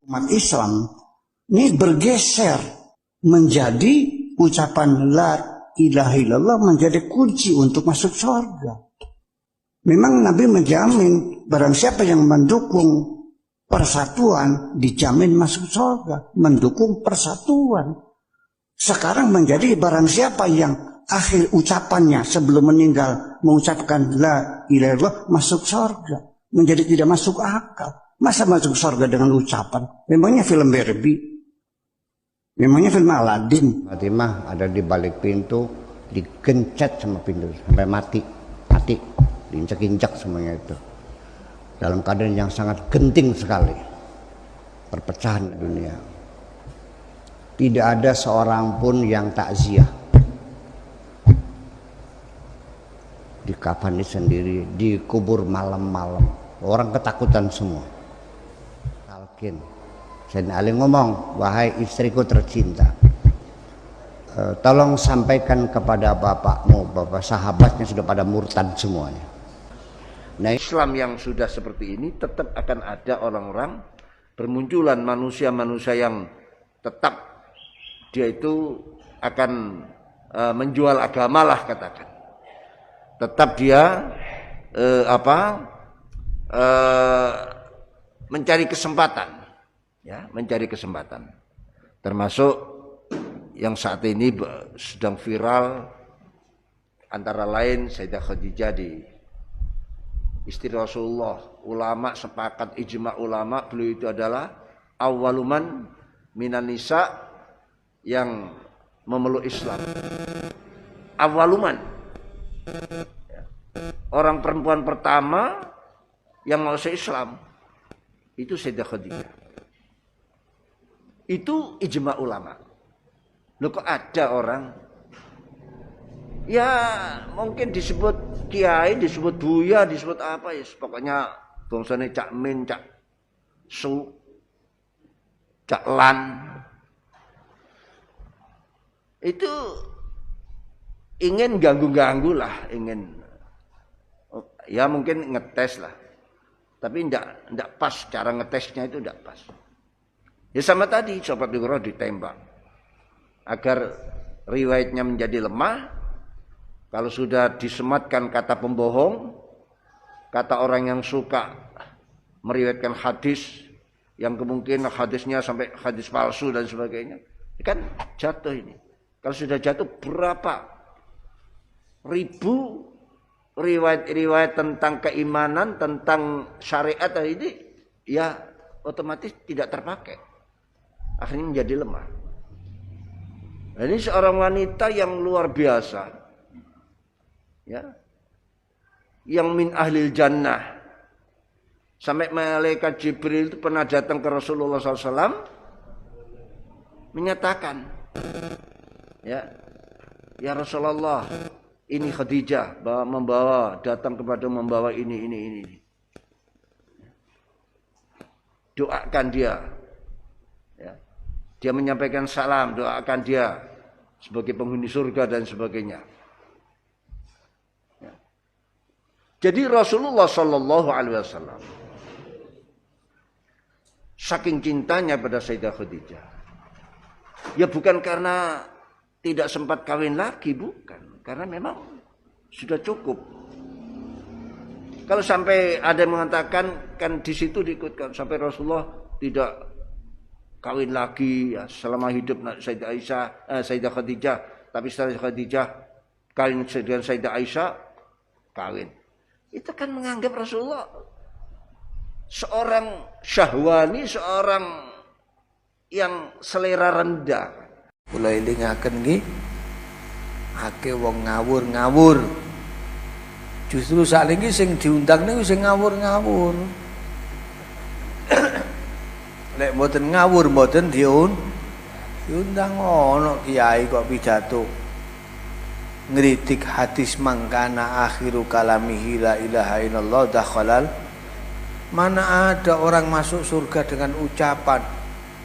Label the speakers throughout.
Speaker 1: umat Islam ini bergeser menjadi ucapan la ilaha illallah menjadi kunci untuk masuk surga. Memang Nabi menjamin barang siapa yang mendukung persatuan dijamin masuk surga, mendukung persatuan. Sekarang menjadi barang siapa yang akhir ucapannya sebelum meninggal mengucapkan la ilaha illallah masuk surga, menjadi tidak masuk akal. Masa masuk surga dengan ucapan? Memangnya film Barbie? Memangnya film Aladin?
Speaker 2: Fatimah ada di balik pintu, digencet sama pintu sampai mati, diinjak-injak semuanya itu. Dalam keadaan yang sangat genting sekali, perpecahan dunia. Tidak ada seorang pun yang takziah. Dikafani sendiri, dikubur malam-malam. Orang ketakutan semua. Talqin. Sayyidina Ali ngomong, wahai istriku tercinta, tolong sampaikan kepada bapakmu bahwa sahabatnya sudah pada murtad semuanya.
Speaker 3: Nah, Islam yang sudah seperti ini tetap akan ada orang-orang bermunculan manusia-manusia yang tetap dia itu akan menjual agama lah katakan. Tetap dia mencari kesempatan. Ya, mencari kesempatan, termasuk yang saat ini sedang viral, antara lain Sayyidah Khadijah di istri Rasulullah. Ulama sepakat, ijma ulama, beliau itu adalah awwaluman minan nisa yang memeluk Islam. Awwaluman, orang perempuan pertama yang masuk Islam itu Sayyidah Khadijah. Itu ijma ulama. Loh kok ada orang ya mungkin disebut kiai, disebut buya, disebut apa ya, pokoknya bangsane cak min, cak su, cak lan, itu ingin ganggu-ganggu lah, ingin ya mungkin ngetes lah, tapi ndak pas, cara ngetesnya itu ndak pas. Ya sama tadi Sobat Iqra ditembak agar riwayatnya menjadi lemah. Kalau sudah disematkan kata pembohong, kata orang yang suka meriwayatkan hadis yang kemungkinan hadisnya sampai hadis palsu dan sebagainya, kan jatuh ini. Kalau sudah jatuh berapa ribu riwayat-riwayat tentang keimanan, tentang syariat ini, ya otomatis tidak terpakai. Akhirnya menjadi lemah. Nah, ini seorang wanita yang luar biasa, ya, yang min ahlil jannah. Sampai malaikat Jibril itu pernah datang ke Rasulullah SAW menyatakan, ya Rasulullah, ini Khadijah datang kepada membawa ini. Doakan dia. Dia menyampaikan salam, doakan dia sebagai penghuni surga dan sebagainya. Ya. Jadi Rasulullah Shallallahu Alaihi Wasallam saking cintanya pada Sayyidah Khadijah, ya bukan karena tidak sempat kawin lagi, bukan, karena memang sudah cukup. Kalau sampai ada yang mengatakan, kan di situ diikutkan sampai Rasulullah tidak kawin lagi ya, selama hidup Sayyidah Khadijah, tapi setelah Khadijah kawin dengan Sayyidah Aisyah, kawin. Itu kan menganggap Rasulullah seorang syahwani, seorang yang selera rendah.
Speaker 4: Kula elingaken nggih, akeh wong ngawur-ngawur. Justru saiki sing diundang niku sing ngawur-ngawur. Lek mboten ngawur mboten diundang ono kiai kok pidato ngritik hadis mangkana akhiru kalamihi la ilaha illallah dakhalal. Mana ada orang masuk surga dengan ucapan,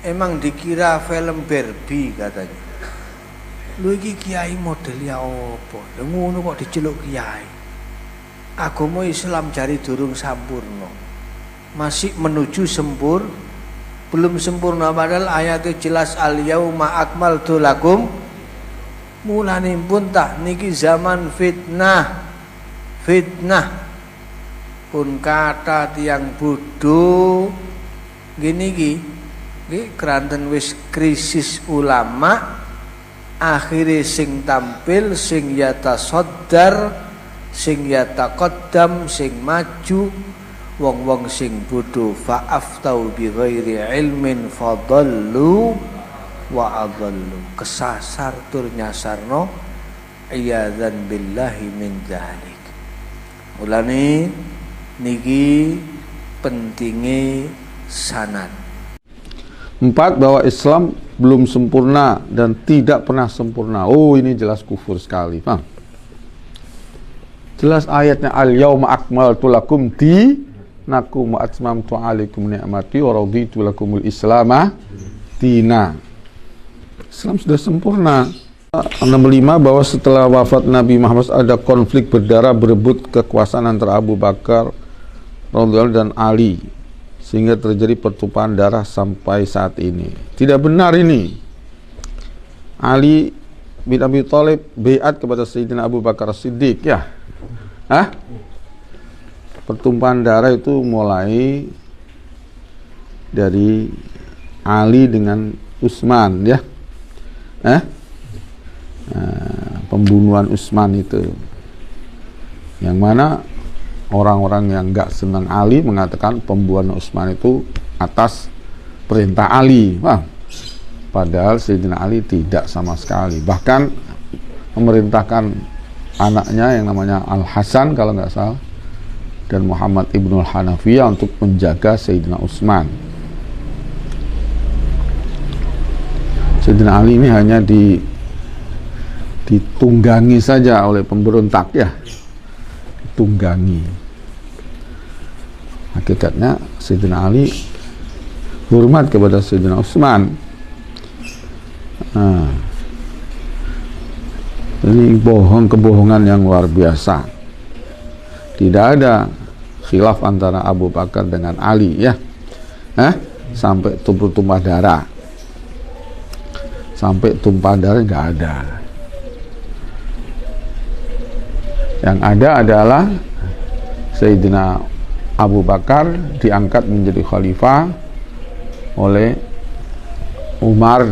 Speaker 4: emang dikira film Barbie katanya. Lho iki kiai modelnya apa? Lha ngono kok diceluk kiai. Agama Islam jari durung sampurna. Masih menuju belum sempurna, padahal ayatnya jelas al-yauma akmaltu lakum. Mulane pun tak niki zaman fitnah pun kata tiang bodoh gini keranten wis krisis ulama, akhirnya sing tampil, sing yatasaddar, sing yataqaddam, sing maju, wong-wong sing bodoh fa'aftau bi ghairi ilmin fadallu wa adallu, kesasar tur nyasarno, iyadzan billahi min dzalik. Mulane niki pentinge sanad.
Speaker 5: 4, bahwa Islam belum sempurna dan tidak pernah sempurna. Oh, ini jelas kufur sekali, paham? Jelas ayatnya al-yauma akmaltu lakum dinakum wa atmamtu alaikum ni'mati wa raditu lakumul islama dina. Islam sudah sempurna. 65, bahwa setelah wafat Nabi Muhammad ada konflik berdarah berebut kekuasaan antara Abu Bakar radhiyallahu dan Ali, sehingga terjadi pertumpahan darah sampai saat ini. Tidak benar ini. Ali bin Abi Thalib baiat kepada Sayyidina Abu Bakar Siddiq, ya. Pertumpahan darah itu mulai dari Ali dengan Utsman, ya. Pembunuhan Utsman itu, yang mana orang-orang yang enggak senang Ali mengatakan pembunuhan Utsman itu atas perintah Ali. Padahal Sayyidina Ali tidak sama sekali. Bahkan memerintahkan anaknya yang namanya Al-Hasan kalau nggak salah, dan Muhammad Ibnul Hanafiyah untuk menjaga Sayyidina Utsman. Sayyidina Ali ini hanya ditunggangi saja oleh pemberontak, ya. Ditunggangi. Hakikatnya Sayyidina Ali hormat kepada Sayyidina Utsman. Ini kebohongan yang luar biasa. Tidak ada khilaf antara Abu Bakar dengan Ali, ya. Sampai tumpah darah. Sampai tumpah darah nggak ada. Yang ada adalah Sayyidina Abu Bakar diangkat menjadi khalifah oleh Umar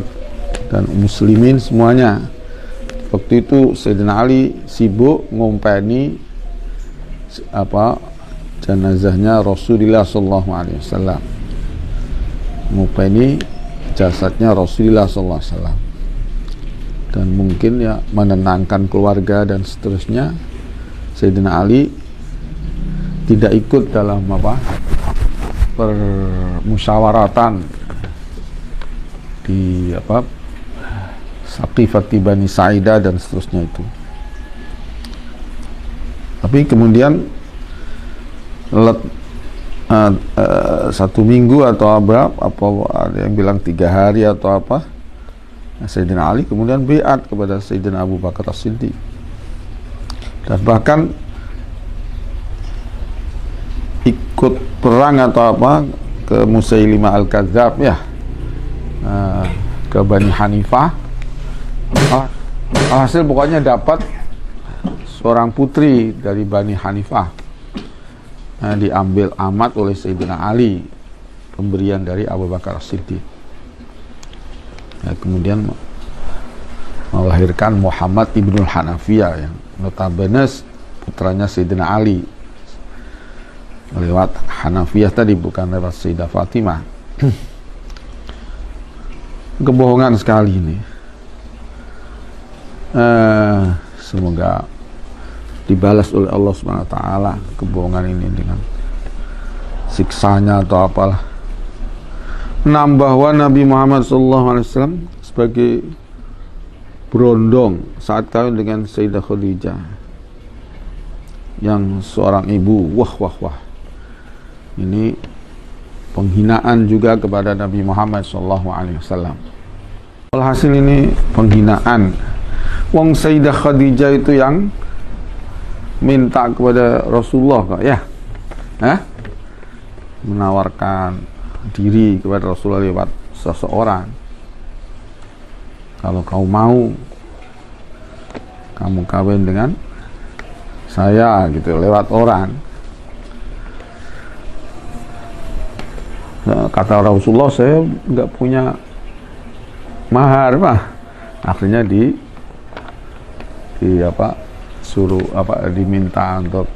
Speaker 5: dan muslimin semuanya. Waktu itu Sayyidina Ali sibuk ngompeni jenazahnya Rasulullah SAW, ngompeni jasadnya Rasulullah SAW, dan mungkin ya menenangkan keluarga dan seterusnya. Sayyidina Ali tidak ikut dalam permusyawaratan di Saqifati Bani Sa'idah dan seterusnya itu. Tapi kemudian satu minggu atau ada yang bilang 3 hari atau apa, Sayyidina Ali kemudian baiat kepada Sayyidina Abu Bakar As-Siddiq, dan bahkan ikut perang atau ke Musailimah Al-Kadzab, ya, ke Bani Hanifah. Hasil pokoknya dapat seorang putri dari Bani Hanifah, diambil amat oleh Sayyidina Ali, pemberian dari Abu Bakar As-Siddiq. Kemudian melahirkan Muhammad Ibnul Hanafiyah yang notabene putranya Sayyidina Ali, lewat Hanafiyah tadi, bukan lewat Sayyidah Fatimah. Kebohongan sekali ini. Semoga dibalas oleh Allah Subhanahu wa taala kebohongan ini dengan siksanya atau apalah. 6, bahwa Nabi Muhammad SAW sebagai berondong saat kawin dengan Sayyidah Khadijah, yang seorang ibu. Wah. Ini penghinaan juga kepada Nabi Muhammad SAW. Alhasil ini penghinaan. Wong Sayyidah Khadijah itu yang minta kepada Rasulullah kok, ya, menawarkan diri kepada Rasulullah lewat seseorang. Kalau kau mau kamu kawin dengan saya gitu lewat orang. Nah, kata Rasulullah, saya nggak punya mahar, Pak. Akhirnya diminta untuk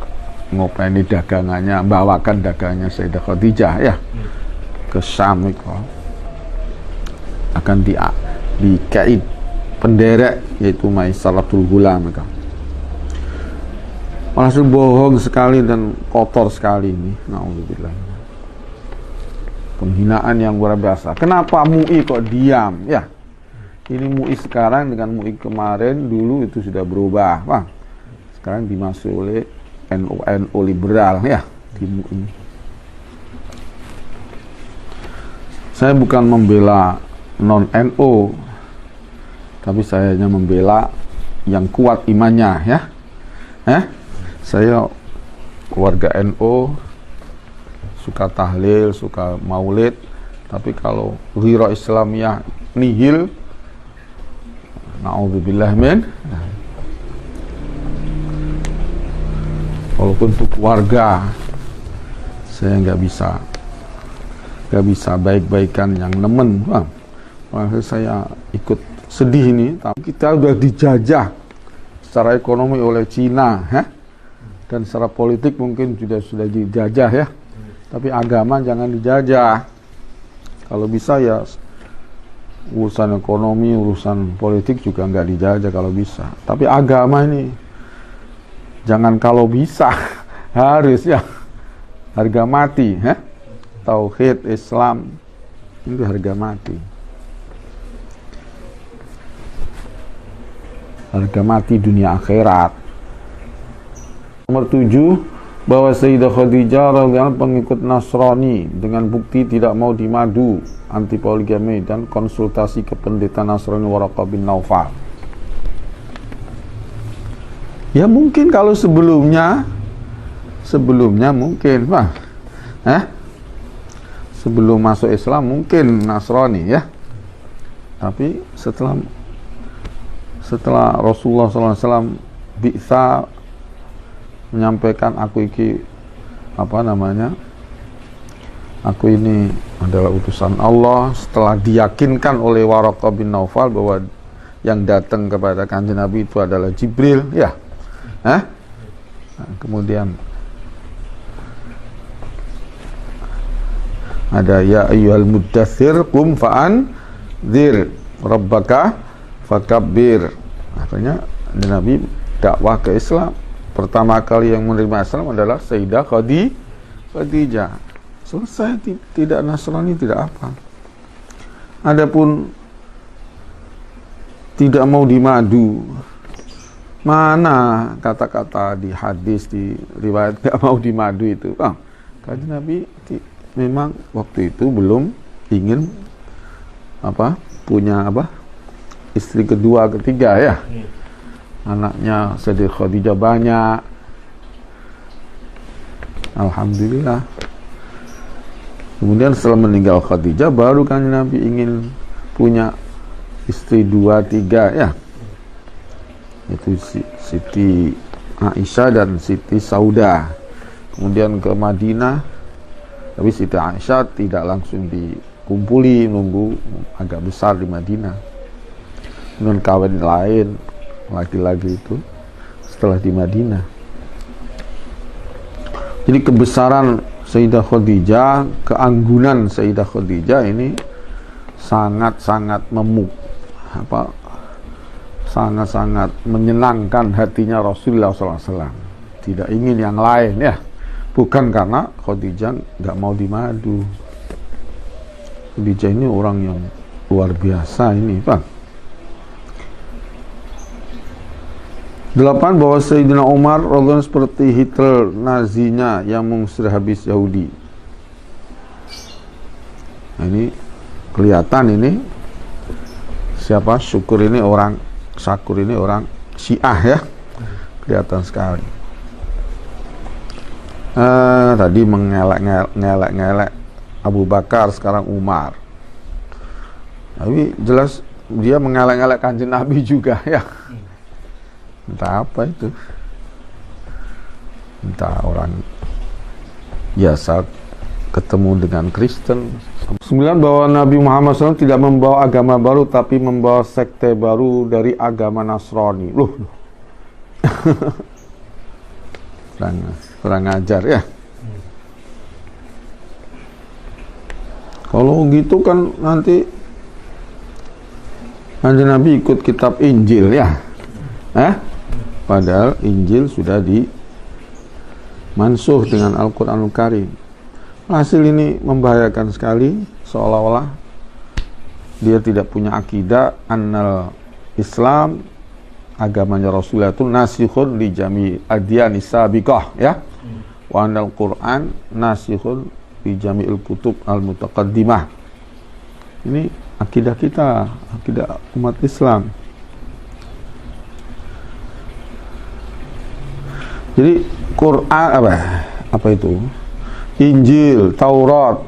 Speaker 5: ngopeni dagangannya, bawakan dagangannya Sayyidah Khadijah ya ke Syam itu. Akan dikait penderek yaitu Maisaratul Ghulam. Maksud bohong sekali dan kotor sekali ini. Nauzubillah. Penghinaan yang luar biasa. Kenapa MUI kok diam? Ya, ini MUI sekarang dengan MUI kemarin dulu itu sudah berubah, Bang. Sekarang dimasuki oleh NU liberal ya di MUI. Saya bukan membela non NU, tapi saya hanya membela yang kuat imannya ya. Saya warga NU, suka tahlil, suka maulid, tapi kalau ghirah Islamiyah nihil, na'udzubillah min. Walaupun untuk keluarga saya nggak bisa baik-baikan yang nemen, Bang. Makanya saya ikut sedih ini, tapi kita udah dijajah secara ekonomi oleh Cina, dan secara politik mungkin sudah dijajah ya. Tapi agama jangan dijajah. Kalau bisa ya urusan ekonomi, urusan politik juga nggak dijajah kalau bisa. Tapi agama ini jangan kalau bisa, harus ya harga mati. Tauhid Islam itu harga mati. Harga mati dunia akhirat. Nomor 7, bahwa Sayyidah Khadijah radhiyallahu pengikut Nasrani dengan bukti tidak mau dimadu, anti poligami dan konsultasi ke pendeta Nasrani Waraqah bin Naufal. Ya mungkin kalau sebelumnya mungkin, Pak. Sebelum masuk Islam mungkin Nasrani ya. Tapi setelah Rasulullah SAW bisa menyampaikan aku ini adalah utusan Allah, setelah diyakinkan oleh Waraqah bin Naufal bahwa yang datang kepada Kanjeng Nabi itu adalah Jibril ya. Nah, kemudian ada ya ayyuhal muddatsir qum fa'anzir rabbaka fakabbir. Akhirnya Nabi dakwah ke Islam. Pertama kali yang menerima Islam adalah Sayyidah Khadijah. Selesai, tidak Nasrani, tidak apa. Adapun tidak mau dimadu, mana kata-kata di hadis, di riwayat tidak mau dimadu itu? Karena Nabi memang waktu itu belum ingin punya istri kedua, ketiga ya. Anaknya Sayyidah Khadijah banyak, alhamdulillah. Kemudian setelah meninggal Khadijah baru kan Nabi ingin punya istri 2, 3 ya, itu Siti Aisyah dan Siti Saudah. Kemudian ke Madinah, tapi Siti Aisyah tidak langsung dikumpuli, nunggu agak besar di Madinah. Kemudian kawin lain laki-laki itu setelah di Madinah. Jadi kebesaran Sayyidah Khadijah, keanggunan Sayyidah Khadijah ini sangat-sangat sangat-sangat menyenangkan hatinya Rasulullah SAW. Tidak ingin yang lain ya, bukan karena Khadijah nggak mau dimadu. Khadijah ini orang yang luar biasa ini, Pak. 8, bahwa Sayyidina Umar radhiyallahu seperti Hitler Nazinya yang mengusir habis Yahudi. Nah, ini kelihatan ini siapa Syakur ini orang Syiah ya, kelihatan sekali. Tadi mengelak-ngelak Abu Bakar, sekarang Umar. Tapi jelas dia mengelak-elak Kanjeng Nabi juga ya. Entah apa itu. Entah orang biasa ketemu dengan Kristen. 9, bahwa Nabi Muhammad SAW tidak membawa agama baru, tapi membawa sekte baru dari agama Nasrani. Loh. kurang ajar ya. Kalau gitu kan nanti Nabi ikut kitab Injil ya. Padahal Injil sudah dimansuh dengan Al-Quranul Karim. Hasil ini membahayakan sekali, seolah-olah dia tidak punya akidah annal Islam, agamanya Rasulullah itu nasikhun li jami adyani sabiqah ya. Wa annal Quran nasikhun li jami'il kutub al-mutaqaddimah. Ini akidah kita, akidah umat Islam. Jadi Quran apa itu? Injil, Taurat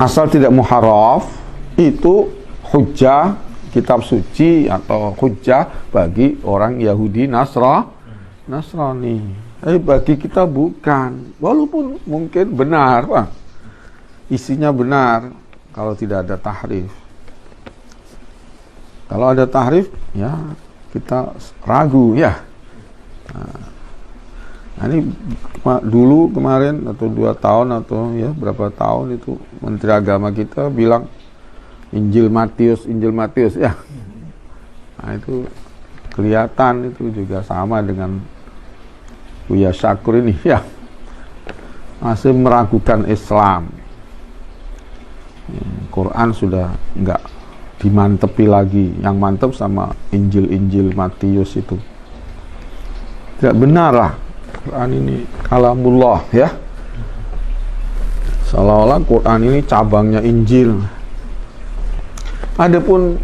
Speaker 5: asal tidak muharraf itu hujjah, kitab suci atau hujjah bagi orang Yahudi Nasrani. Bagi kita bukan, walaupun mungkin benar, Pak. Isinya benar kalau tidak ada tahrif. Kalau ada tahrif, ya kita ragu ya. Nah, ini dulu kemarin atau 2 tahun atau ya berapa tahun itu Menteri Agama kita bilang Injil Matius ya. Nah, itu kelihatan itu juga sama dengan Buya Syakur ini ya, masih meragukan Islam. Quran sudah enggak dimantepi lagi, yang mantep sama Injil Matius itu. Tidak benar lah. Quran ini kalamullah ya. Seolah-olah Quran ini cabangnya Injil. Adapun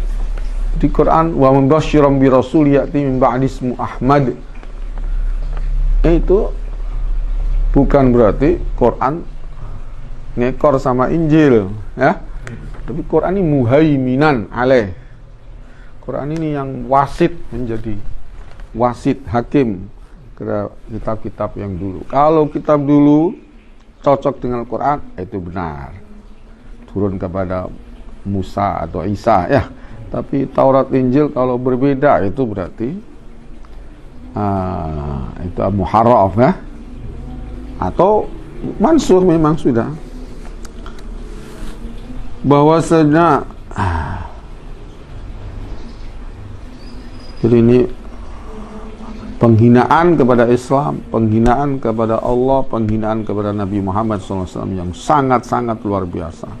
Speaker 5: di Quran wa mubasysyiran bi rasul ya'ti min ba'di ismu Ahmad, itu bukan berarti Quran ngekor sama Injil ya. Tapi Quran ini muhaiminan alaih. Quran ini yang wasit, menjadi wasit hakim kitab-kitab yang dulu. Kalau kitab dulu cocok dengan Quran, itu benar, turun kepada Musa atau Isa ya. Tapi Taurat Injil kalau berbeda, itu berarti itu muharraf ya, atau mansuh memang sudah. Bahwasanya jadi ini penghinaan kepada Islam, penghinaan kepada Allah, penghinaan kepada Nabi Muhammad SAW yang sangat-sangat luar biasa.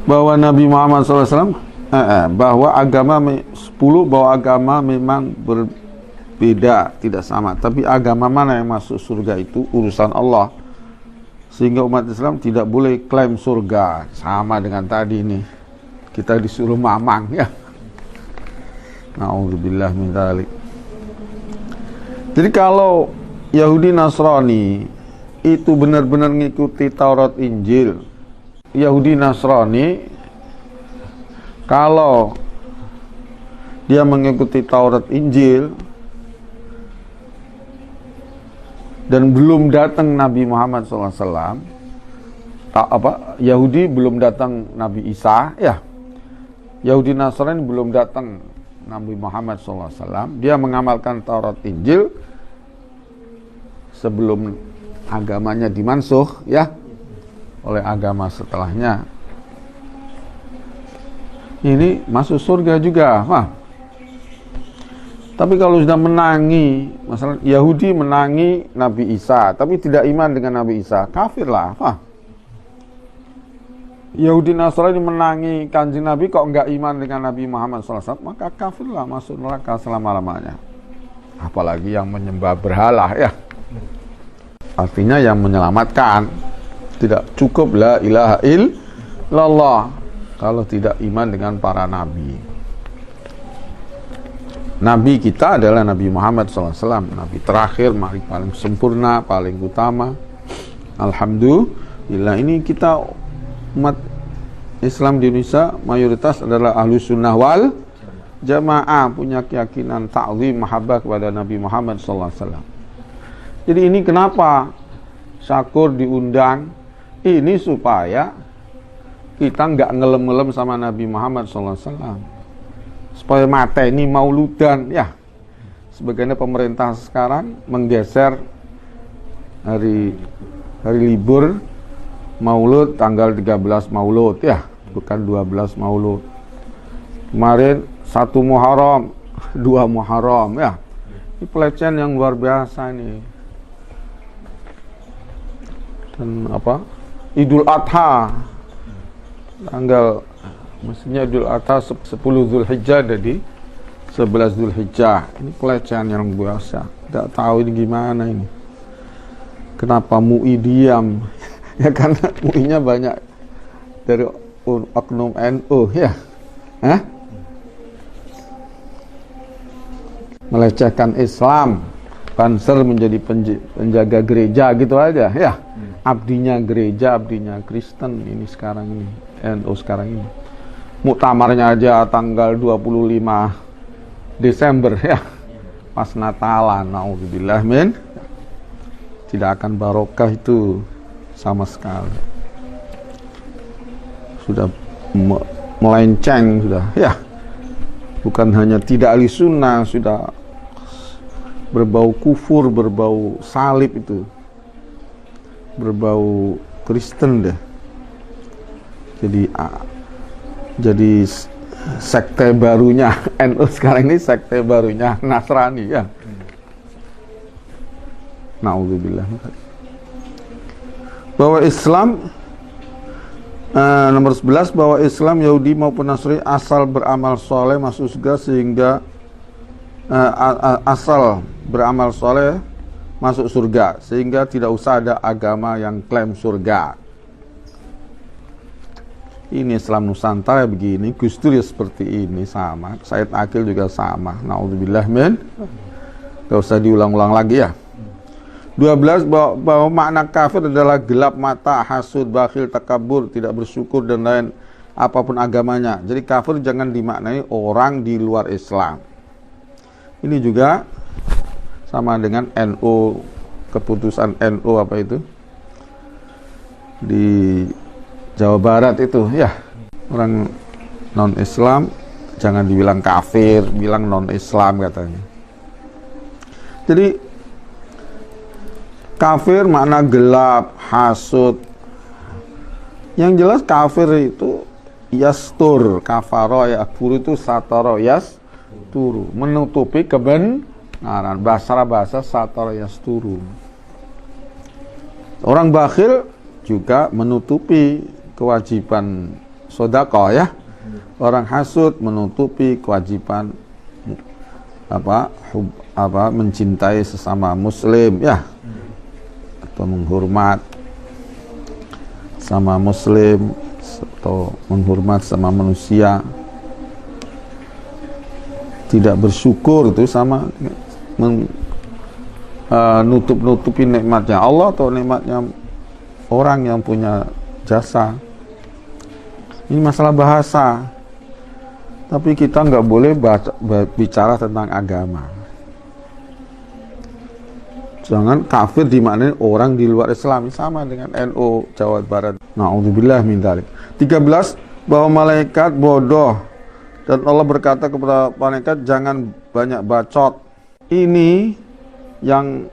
Speaker 5: Bahwa Nabi Muhammad SAW, bahwa agama 10, bahwa agama memang berbeda, tidak sama. Tapi agama mana yang masuk surga itu urusan Allah. Sehingga umat Islam tidak boleh klaim surga. Sama dengan tadi ini, kita disuruh mamang ya. Na'udzubillah min dzalik. Jadi kalau Yahudi Nasrani itu benar-benar mengikuti Taurat Injil, Yahudi Nasrani kalau dia mengikuti Taurat Injil dan belum datang Nabi Muhammad SAW, Yahudi belum datang Nabi Isa ya, Yahudi Nasrani belum datang Nabi Muhammad SAW, dia mengamalkan Taurat Injil sebelum agamanya dimansuh ya oleh agama setelahnya. Ini masuk surga juga. Tapi kalau sudah menangi, masalah Yahudi menangi Nabi Isa tapi tidak iman dengan Nabi Isa, kafirlah. Yahudi Nasrani menangi Kanjeng Nabi kok enggak iman dengan Nabi Muhammad SAW, maka kafirlah, masuk neraka selama-lamanya. Apalagi yang menyembah berhala ya. Artinya yang menyelamatkan. Tidak cukup la ilaha illallah kalau tidak iman dengan para nabi. Nabi kita adalah Nabi Muhammad SAW, Nabi terakhir, paling sempurna, paling utama. Alhamdulillah. Gila, ini kita umat Islam di Indonesia mayoritas adalah ahlu sunnah wal jamaah, punya keyakinan ta'zim mahabbah kepada Nabi Muhammad SAW. Jadi ini kenapa Syakur diundang ini supaya kita nggak ngelem-ngelem sama Nabi Muhammad SAW, supaya mateni mauludan ya. Sebagaimana pemerintah sekarang menggeser hari libur Maulud tanggal 13 Maulud ya, bukan 12 Maulud. Kemarin 1 Muharram, 2 Muharram ya. Ini pelecehan yang luar biasa nih. Dan Idul Adha tanggal, mestinya Idul Adha 10 Zulhijjah jadi 11 Zulhijjah. Ini pelecehan yang biasa. Tidak tahu ini gimana ini. Kenapa MUI diam? Ya karena MUI-nya banyak dari oknum NU ya. Melecehkan Islam. Banser menjadi penjaga gereja gitu aja ya. Abdinya gereja, abdinya Kristen ini sekarang ini, NU sekarang ini. Muktamarnya aja tanggal 25 Desember ya, pas Natalan, naudzubillah min. Tidak akan barokah itu sama sekali. Sudah melenceng sudah ya. Bukan hanya tidak ahli sunnah, sudah berbau kufur, berbau salib itu. Berbau Kristen deh. Jadi sekte barunya NU sekarang ini, sekte barunya Nasrani ya. Naudzubillah. Bahwa Islam nomor 11, bahwa Islam, Yahudi maupun Nasrani asal beramal soleh masuk surga, sehingga asal beramal soleh masuk surga, sehingga tidak usah ada agama yang klaim surga. Ini Islam Nusantara begini, Gus Dur ya seperti ini, sama Said Akil juga sama. Naudzubillah min. Gak usah diulang-ulang lagi ya. 12, bahwa makna kafir adalah gelap mata, hasud, bakhil, takabur, tidak bersyukur dan lain apapun agamanya. Jadi kafir jangan dimaknai orang di luar Islam. Ini juga sama dengan NU, keputusan NU apa itu di Jawa Barat itu ya, orang non Islam jangan dibilang kafir, bilang non Islam katanya. Jadi kafir makna gelap, hasud. Yang jelas kafir itu yastur, kafaro yakfur itu satara yasturu, menutupi kebenaran. Bahasa satara yasturu. Orang bakhil juga menutupi kewajiban sedekah ya. Orang hasud menutupi kewajiban mencintai sesama muslim ya, atau menghormat sama muslim, atau menghormat sama manusia. Tidak bersyukur itu sama nutup-nutupi nikmatnya Allah atau nikmatnya orang yang punya jasa. Ini masalah bahasa, tapi kita nggak boleh bicara tentang agama. Jangan kafir dimaknai orang di luar Islam, sama dengan NU Jawa Barat. Naudzubillah min dzalik. 13, bahwa malaikat bodoh dan Allah berkata kepada malaikat jangan banyak bacot. Ini yang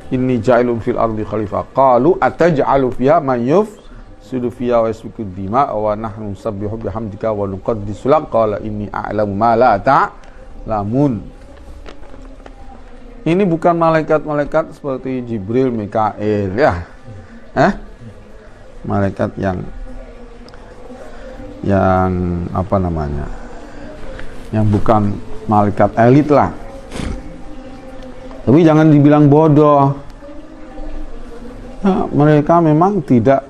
Speaker 5: inni ja'ilun fil ardi khalifah. Qalu ataj'alu fiha man yufsidu fiha wa yasfiku dima wa nahnu nusabbihu bihamdika wa nuqaddisu lak. Qala inni a'lamu ma la ta'lamun. Ini bukan malaikat-malaikat seperti Jibril, Mikail ya. Malaikat yang apa namanya? Yang bukan malaikat elit lah. Tapi jangan dibilang bodoh. Nah, mereka memang tidak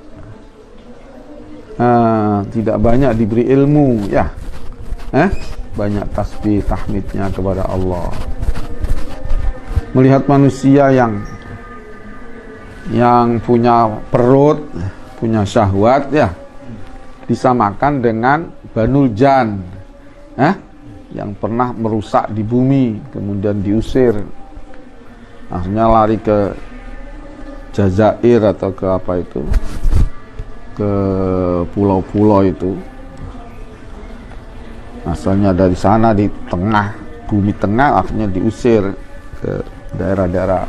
Speaker 5: banyak diberi ilmu ya. Banyak tasbih tahmidnya kepada Allah. Melihat manusia yang yang punya perut, punya syahwat ya, disamakan dengan Banul Jan, yang pernah merusak di bumi kemudian diusir, akhirnya lari ke Jazair atau ke apa itu, ke pulau-pulau itu, asalnya dari sana di tengah bumi tengah, akhirnya diusir ke daerah-daerah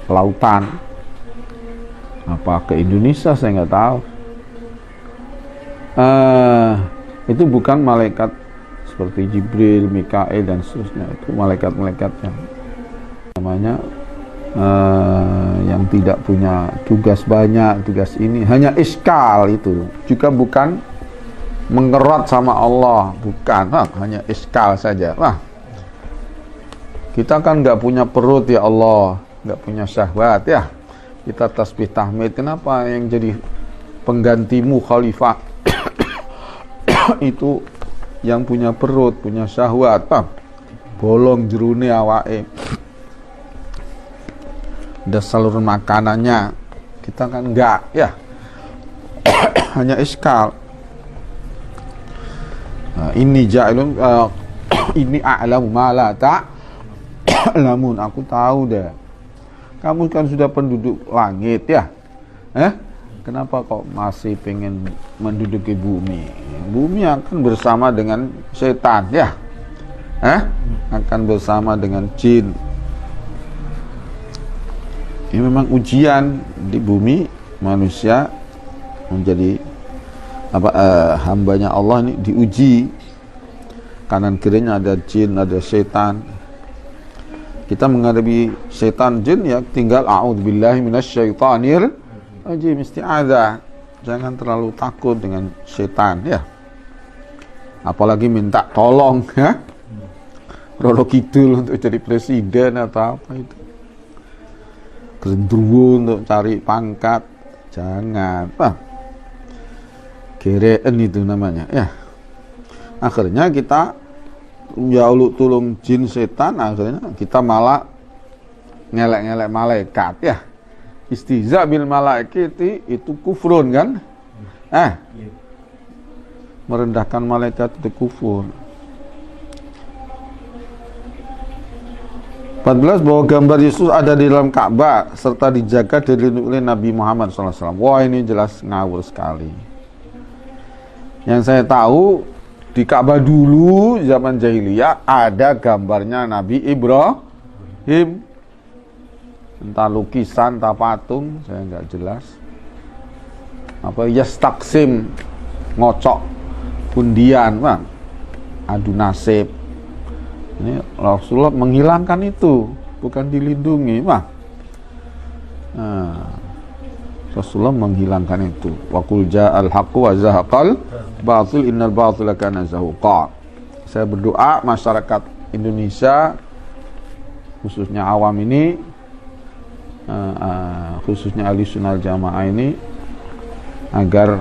Speaker 5: lautan, apa ke Indonesia saya nggak tahu. Itu bukan malaikat seperti Jibril, Mikail dan seterusnya, itu malaikat-malaikat yang namanya yang tidak punya tugas banyak, tugas ini hanya iskal, itu juga bukan mengerat sama Allah, bukan, hanya iskal saja. Kita kan nggak punya perut ya Allah, nggak punya syahwat ya, kita tasbih tahmid, kenapa yang jadi penggantimu khalifah itu yang punya perut, punya syahwat, bolong jerune awake, ada saluran makanannya, kita kan enggak ya, hanya iskal. Ini ja'ilun ini a'lamu ma la ta'lamun, aku tahu deh, kamu kan sudah penduduk langit ya, kenapa kok masih pengen menduduki bumi? Bumi akan bersama dengan setan ya, akan bersama dengan jin. Ini memang ujian di bumi, manusia menjadi hambanya Allah ini diuji. Kanan kirinya ada jin, ada setan. Kita menghadapi setan jin ya tinggal a'udzubillahi minasyaitonir rajim, isti'adzah. Jangan terlalu takut dengan setan ya. Apalagi minta tolong ya. Roro Kidul untuk jadi presiden atau apa itu. Gendruwo untuk cari pangkat, jangan. Gereen itu namanya ya. Akhirnya kita tulung jin setan, akhirnya kita malah ngelek-ngelek malaikat ya. Istihza bil malaikati itu kufrun kan? Merendahkan malaikat itu kufur. 14 bahwa gambar Yesus ada di dalam Ka'bah serta dijaga dan dilindungi oleh Nabi Muhammad SAW. Wah, ini jelas ngawur sekali. Yang saya tahu di Ka'bah dulu zaman jahiliyah ada gambarnya Nabi Ibrahim. Entah lukisan, entah patung, saya nggak jelas. Apa yastaksim, ngocok undian, adu nasib. Ini Rasulullah menghilangkan itu, bukan dilindungi, Rasulullah menghilangkan itu. Wa qul ja'al haqqu wa zahaqal batil innal batila kana zahuqa. Saya berdoa masyarakat Indonesia, khususnya awam ini, khususnya Ahlussunnah Jamaah ini, agar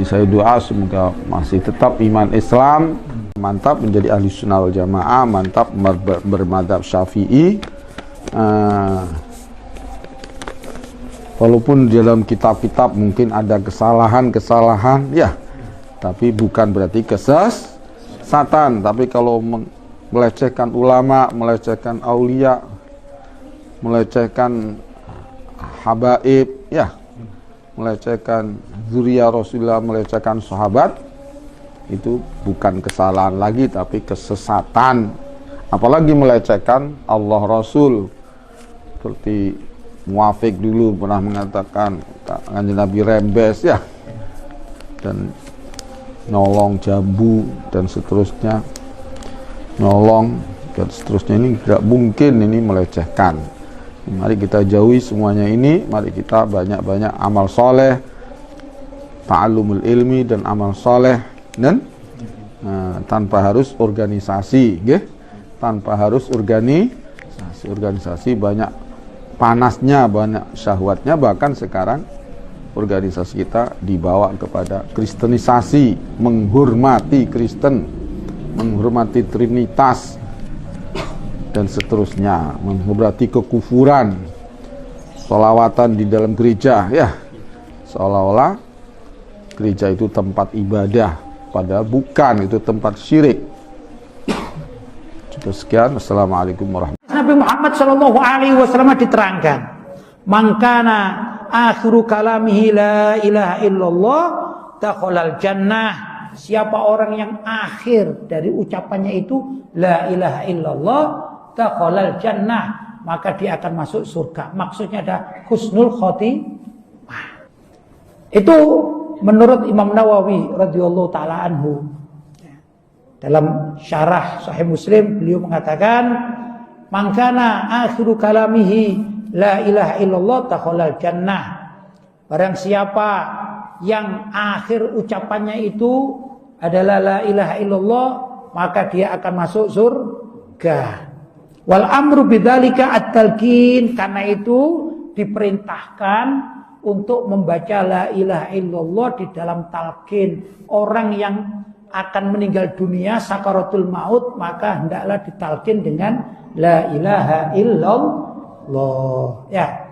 Speaker 5: saya doa semoga masih tetap iman Islam, mantap menjadi Ahlussunnah Jamaah, mantap bermadzhab Syafi'i. Walaupun di dalam kitab-kitab mungkin ada kesalahan ya, tapi bukan berarti kesesatan. Tapi kalau melecehkan ulama, melecehkan aulia, melecehkan habaib ya, melecehkan zuriyah Rasulullah, melecehkan sahabat, itu bukan kesalahan lagi tapi kesesatan. Apalagi melecehkan Allah Rasul, seperti Muafiq dulu pernah mengatakan Kanjeng Nabi rembes ya, dan nyolong jambu dan seterusnya, nyolong dan seterusnya. Ini tidak mungkin, ini melecehkan. Mari kita jauhi semuanya ini. Mari kita banyak-banyak amal soleh, ta'allumul ilmi dan amal soleh, dan tanpa harus organisasi, tanpa harus organisasi banyak panasnya, banyak syahwatnya. Bahkan sekarang organisasi kita dibawa kepada kristenisasi, menghormati Kristen, menghormati Trinitas dan seterusnya, menghormati kekufuran. sholawatan di dalam gereja, ya seolah-olah gereja itu tempat ibadah, padahal bukan, itu tempat syirik. Cukup sekian. Assalamualaikum warahmatullahi wabarakatuh.
Speaker 6: Nabi Muhammad SAW diterangkan, mangkana akhiru kalamihi la ilaha illallah dakhalal jannah. Siapa orang yang akhir dari ucapannya itu la ilaha illallah dakhalal jannah, maka dia akan masuk surga. Maksudnya ada husnul khotimah. Itu menurut Imam Nawawi radhiyallahu taala anhu. Dalam syarah Sahih Muslim beliau mengatakan, mangkana akhiru kalamihi la ilaha illallah dakhalal jannah. Barang siapa yang akhir ucapannya itu adalah la ilaha illallah, maka dia akan masuk surga. Wal amru bidzalika at-talqin, karena itu diperintahkan untuk membaca la ilaha illallah di dalam talqin. Orang yang akan meninggal dunia sakaratul maut, maka hendaklah ditalqin dengan la ilaha illallah. Ya.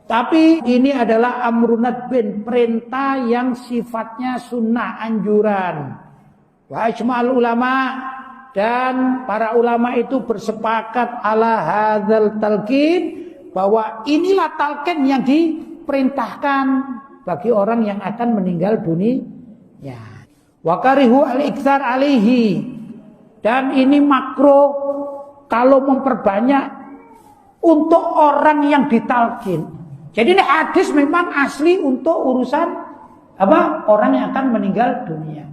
Speaker 6: Tapi ini adalah amrunat bin, perintah yang sifatnya sunnah, anjuran. Wa ijma'ul ulama, dan para ulama itu bersepakat ala hadzal talqin, bahwa inilah talqin yang diperintahkan bagi orang yang akan meninggal dunia. Ya. Wa karihu al-iktsar alaihi, dan ini makruh kalau memperbanyak untuk orang yang ditalqin. Jadi ini hadis memang asli untuk urusan apa? Orang yang akan meninggal dunia.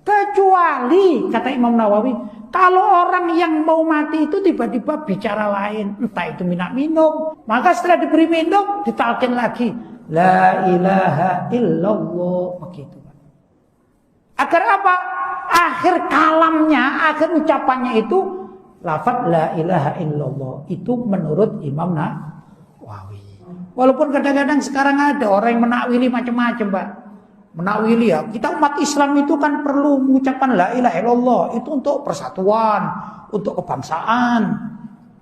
Speaker 6: Kecuali kata Imam Nawawi, kalau orang yang mau mati itu tiba-tiba bicara lain, entah itu minum, maka setelah diberi minum ditalqin lagi la ilaha illallah, begitu. Agar apa? Akhir kalamnya, akhir ucapannya itu lafaz la ilaha illallah. Itu menurut Imam Nawawi. Walaupun kadang-kadang sekarang ada orang yang menakwili macam-macam, Pak. Menakwili ya, kita umat Islam itu kan perlu mengucapkan la ilaha illallah. Itu untuk persatuan, untuk kebangsaan,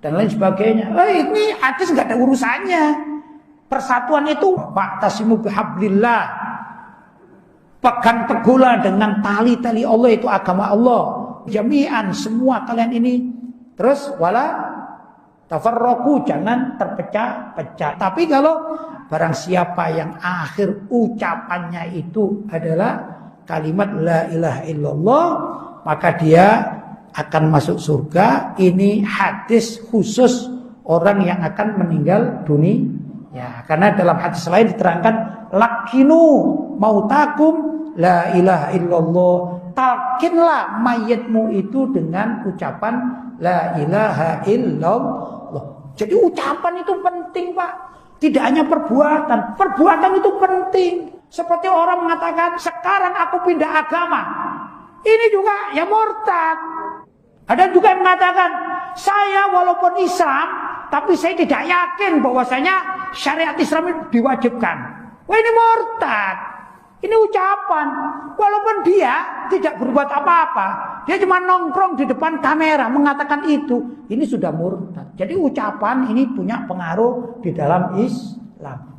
Speaker 6: dan lain sebagainya. Ini hadis nggak ada urusannya. Persatuan itu wa'tasimu bihablillah. Pegang teguhlah dengan tali-tali Allah, itu agama Allah. Jami'an, semua kalian ini. Terus wala tafarraqu, jangan terpecah-pecah. Tapi kalau barang siapa yang akhir ucapannya itu adalah kalimat la ilaha illallah, maka dia akan masuk surga. Ini hadis khusus orang yang akan meninggal dunia. Ya, karena dalam hadis lain diterangkan lakinu mautakum la ilaha illallah. Talqinlah mayatmu itu dengan ucapan la ilaha illallah. Jadi ucapan itu penting, Pak. Tidak hanya perbuatan. Perbuatan itu penting. Seperti orang mengatakan, sekarang aku pindah agama. Ini juga ya murtad. Ada juga yang mengatakan, saya walaupun Islam, tapi saya tidak yakin bahwasanya syariat Islam itu diwajibkan. Wah, ini murtad. Ini ucapan. Walaupun dia tidak berbuat apa-apa, dia cuma nongkrong di depan kamera mengatakan itu, ini sudah murtad. Jadi ucapan ini punya pengaruh di dalam Islam.